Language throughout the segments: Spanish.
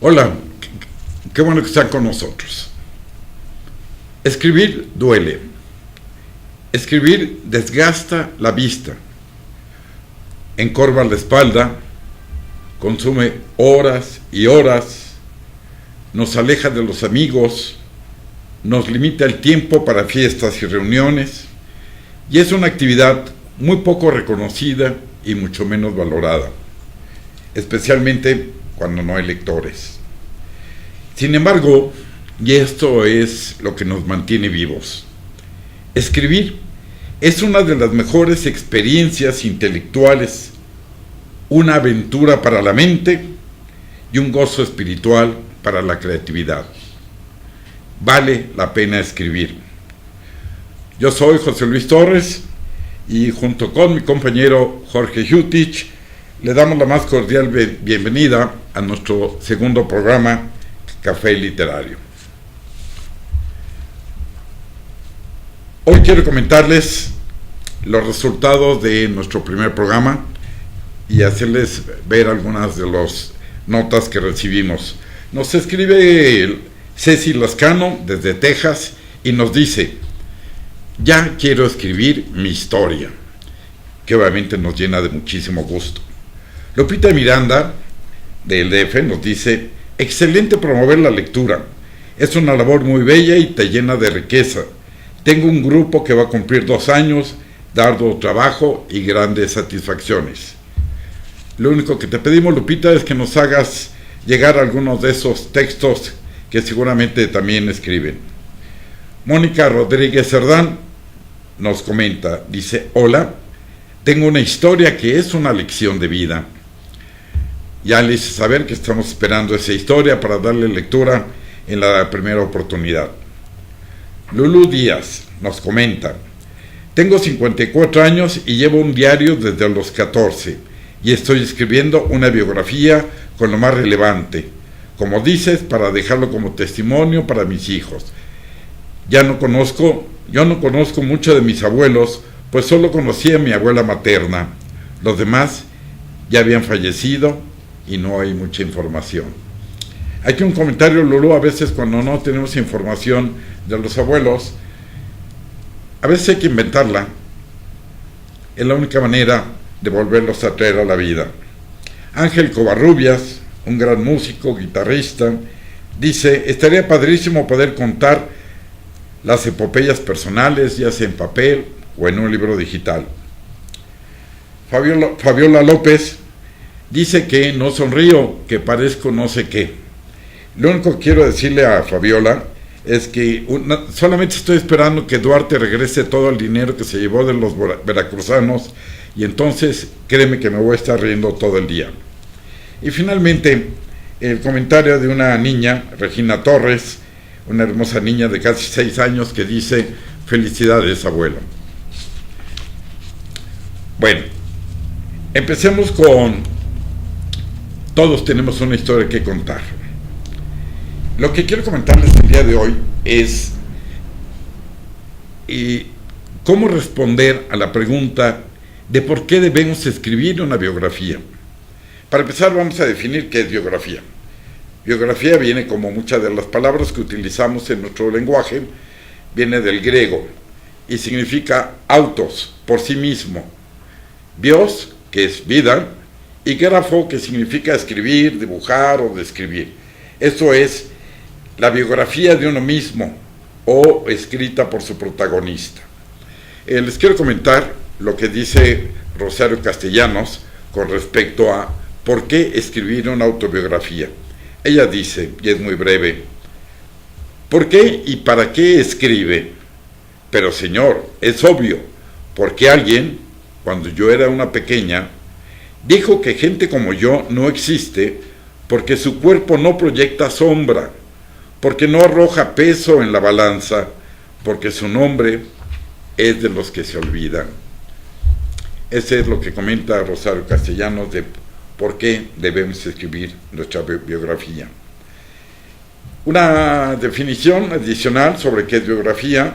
Hola, qué bueno que están con nosotros. Escribir duele. Escribir desgasta la vista, encorva la espalda, consume horas y horas, nos aleja de los amigos, nos limita el tiempo para fiestas y reuniones, y es una actividad muy poco reconocida y mucho menos valorada, especialmente cuando no hay lectores. Sin embargo, y esto es lo que nos mantiene vivos, escribir es una de las mejores experiencias intelectuales, una aventura para la mente y un gozo espiritual para la creatividad. Vale la pena escribir. Yo soy José Luis Torres y junto con mi compañero Jorge Jutich le damos la más cordial bienvenida a nuestro segundo programa, Café Literario. Hoy quiero comentarles los resultados de nuestro primer programa y hacerles ver algunas de las notas que recibimos. Nos escribe Ceci Lascano desde Texas y nos dice: ya quiero escribir mi historia, que obviamente nos llena de muchísimo gusto. Lupita Miranda del DF nos dice: excelente promover la lectura, es una labor muy bella y te llena de riqueza. Tengo un grupo que va a cumplir 2 años de arduo trabajo y grandes satisfacciones. Lo único que te pedimos, Lupita, es que nos hagas llegar algunos de esos textos que seguramente también escriben. Mónica Rodríguez Cerdán nos comenta, dice: hola, tengo una historia que es una lección de vida. Ya le hice saber que estamos esperando esa historia para darle lectura en la primera oportunidad. Lulu Díaz nos comenta: tengo 54 años y llevo un diario desde los 14 y estoy escribiendo una biografía con lo más relevante, como dices, para dejarlo como testimonio para mis hijos. Yo no conozco mucho de mis abuelos, pues solo conocí a mi abuela materna. Los demás ya habían fallecido y no hay mucha información. Aquí un comentario, Lulu: a veces cuando no tenemos información de los abuelos, a veces hay que inventarla. Es la única manera de volverlos a traer a la vida. Ángel Covarrubias, un gran músico, guitarrista, dice: estaría padrísimo poder contar las epopeyas personales, ya sea en papel o en un libro digital. Fabiola López dice que no sonrío, que parezco no sé qué. Lo único que quiero decirle a Fabiola es que solamente estoy esperando que Duarte regrese todo el dinero que se llevó de los veracruzanos, y entonces créeme que me voy a estar riendo todo el día. Y finalmente, el comentario de una niña, Regina Torres, una hermosa niña de casi 6 años, que dice: felicidades, abuelo. Bueno, empecemos con todos tenemos una historia que contar. Lo que quiero comentarles el día de hoy es cómo responder a la pregunta de por qué debemos escribir una biografía. Para empezar, vamos a definir qué es biografía. Biografía viene, como muchas de las palabras que utilizamos en nuestro lenguaje, viene del griego y significa autos, por sí mismo. Bios, que es vida, y grafo, que significa escribir, dibujar o describir. Eso es la biografía de uno mismo o escrita por su protagonista. Les quiero comentar lo que dice Rosario Castellanos con respecto a por qué escribir una autobiografía. Ella dice, y es muy breve, ¿por qué y para qué escribe? Pero señor, es obvio, porque alguien, cuando yo era una pequeña, dijo que gente como yo no existe porque su cuerpo no proyecta sombra, porque no arroja peso en la balanza, porque su nombre es de los que se olvidan. Ese es lo que comenta Rosario Castellanos de por qué debemos escribir nuestra biografía. Una definición adicional sobre qué es biografía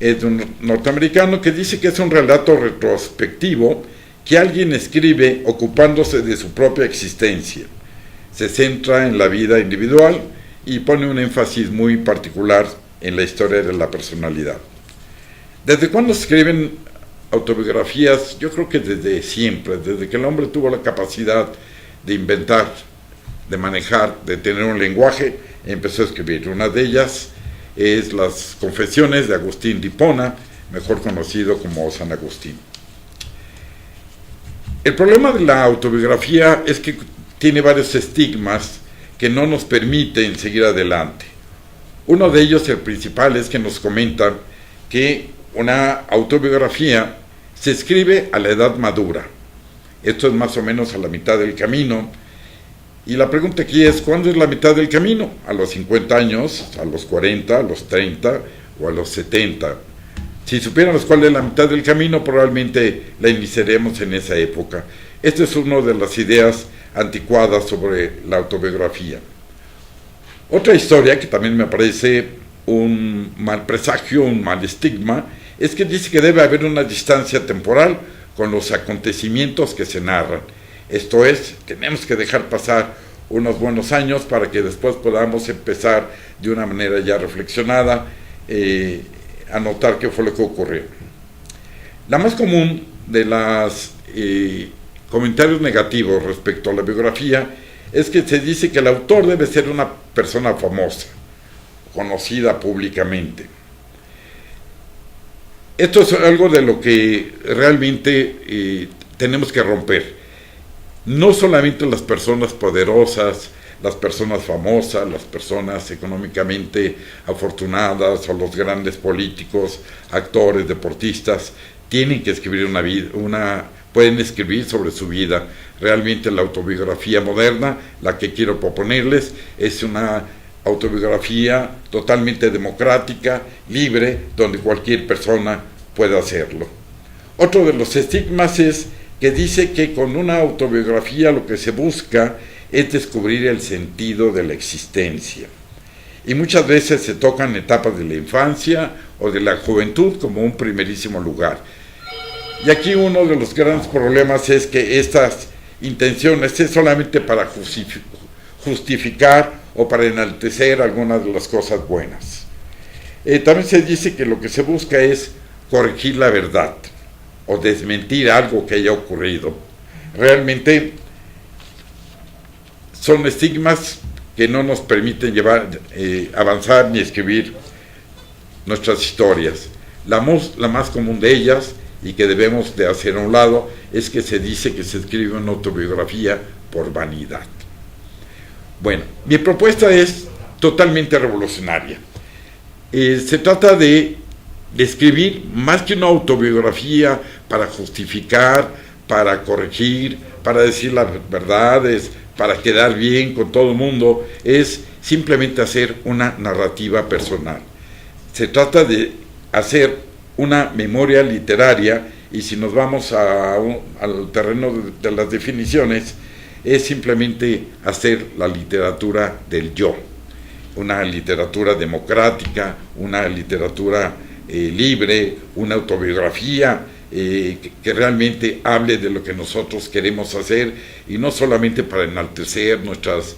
es de un norteamericano que dice que es un relato retrospectivo que alguien escribe ocupándose de su propia existencia. Se centra en la vida individual y pone un énfasis muy particular en la historia de la personalidad. ¿Desde cuándo se escriben autobiografías? Yo creo que desde siempre, desde que el hombre tuvo la capacidad de inventar, de manejar, de tener un lenguaje, empezó a escribir. Una de ellas es las Confesiones de Agustín de Hipona, mejor conocido como San Agustín. El problema de la autobiografía es que tiene varios estigmas que no nos permiten seguir adelante. Uno de ellos, el principal, es que nos comentan que una autobiografía se escribe a la edad madura. Esto es más o menos a la mitad del camino. Y la pregunta aquí es, ¿cuándo es la mitad del camino? ¿A los 50 años, a los 40, a los 30 o a los 70? Si supiéramos cuál es la mitad del camino, probablemente la iniciaremos en esa época. Esta es una de las ideas anticuadas sobre la autobiografía. Otra historia que también me parece un mal presagio, un mal estigma, es que dice que debe haber una distancia temporal con los acontecimientos que se narran. Esto es, tenemos que dejar pasar unos buenos años para que después podamos empezar de una manera ya reflexionada a notar qué fue lo que ocurrió. La más común de los comentarios negativos respecto a la biografía es que se dice que el autor debe ser una persona famosa, conocida públicamente. Esto es algo de lo que realmente tenemos que romper. No solamente las personas poderosas, las personas famosas, las personas económicamente afortunadas o los grandes políticos, actores, deportistas, tienen que escribir pueden escribir sobre su vida. Realmente la autobiografía moderna, la que quiero proponerles, es una autobiografía totalmente democrática, libre, donde cualquier persona pueda hacerlo. Otro de los estigmas es que dice que con una autobiografía lo que se busca es descubrir el sentido de la existencia. Y muchas veces se tocan etapas de la infancia o de la juventud como un primerísimo lugar. Y aquí uno de los grandes problemas es que estas intenciones es solamente para justificar o para enaltecer algunas de las cosas buenas. También se dice que lo que se busca es corregir la verdad o desmentir algo que haya ocurrido. Realmente son estigmas que no nos permiten avanzar ni escribir nuestras historias. La más común de ellas, y que debemos de hacer a un lado, es que se dice que se escribe una autobiografía por vanidad. Bueno, mi propuesta es totalmente revolucionaria. Se trata de escribir más que una autobiografía para justificar, para corregir, para decir las verdades, para quedar bien con todo el mundo, es simplemente hacer una narrativa personal. Se trata de hacer una memoria literaria, y si nos vamos al terreno de las definiciones, es simplemente hacer la literatura del yo, una literatura democrática, una literatura libre, una autobiografía que realmente hable de lo que nosotros queremos hacer, y no solamente para enaltecer nuestras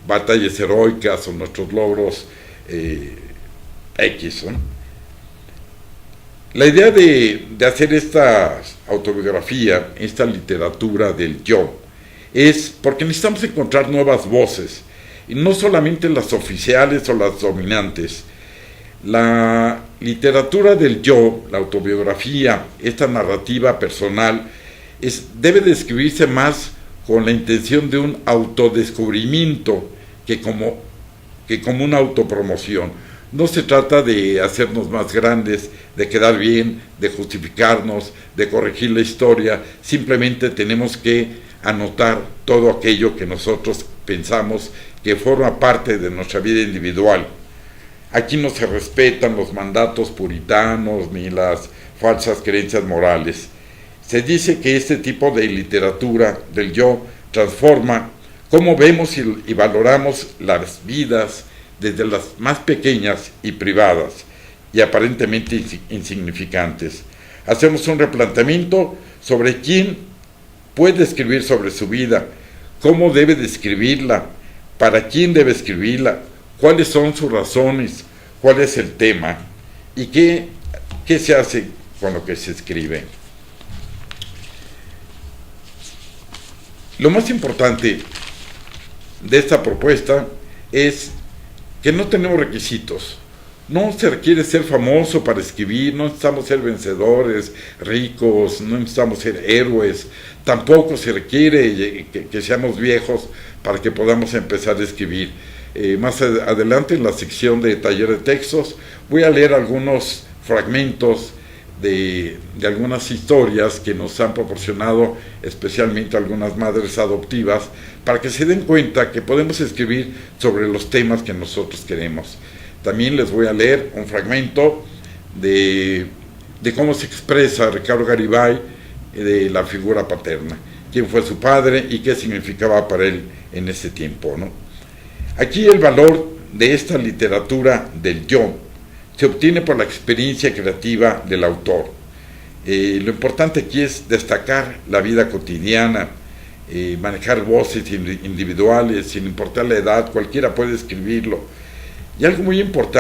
batallas heroicas o nuestros logros X, ¿no? La idea de hacer estas autobiografía, esta literatura del yo, es porque necesitamos encontrar nuevas voces, y no solamente las oficiales o las dominantes. La literatura del yo, la autobiografía, esta narrativa personal, debe describirse más con la intención de un autodescubrimiento que como una autopromoción. No se trata de hacernos más grandes, de quedar bien, de justificarnos, de corregir la historia. Simplemente tenemos que anotar todo aquello que nosotros pensamos que forma parte de nuestra vida individual. Aquí no se respetan los mandatos puritanos ni las falsas creencias morales. Se dice que este tipo de literatura del yo transforma cómo vemos y valoramos las vidas, desde las más pequeñas y privadas y aparentemente insignificantes. Hacemos un replanteamiento sobre quién puede escribir sobre su vida, cómo debe describirla, para quién debe escribirla, cuáles son sus razones, cuál es el tema y qué se hace con lo que se escribe. Lo más importante de esta propuesta es que no tenemos requisitos. No se requiere ser famoso para escribir, no necesitamos ser vencedores, ricos, no necesitamos ser héroes, tampoco se requiere que seamos viejos para que podamos empezar a escribir. Más adelante en la sección de taller de textos voy a leer algunos fragmentos de algunas historias que nos han proporcionado especialmente algunas madres adoptivas, para que se den cuenta que podemos escribir sobre los temas que nosotros queremos. También les voy a leer un fragmento de cómo se expresa Ricardo Garibay de la figura paterna, quién fue su padre y qué significaba para él en ese tiempo, ¿no? Aquí el valor de esta literatura del yo se obtiene por la experiencia creativa del autor. Lo importante aquí es destacar la vida cotidiana, manejar voces individuales, sin importar la edad, cualquiera puede escribirlo. Y algo muy importante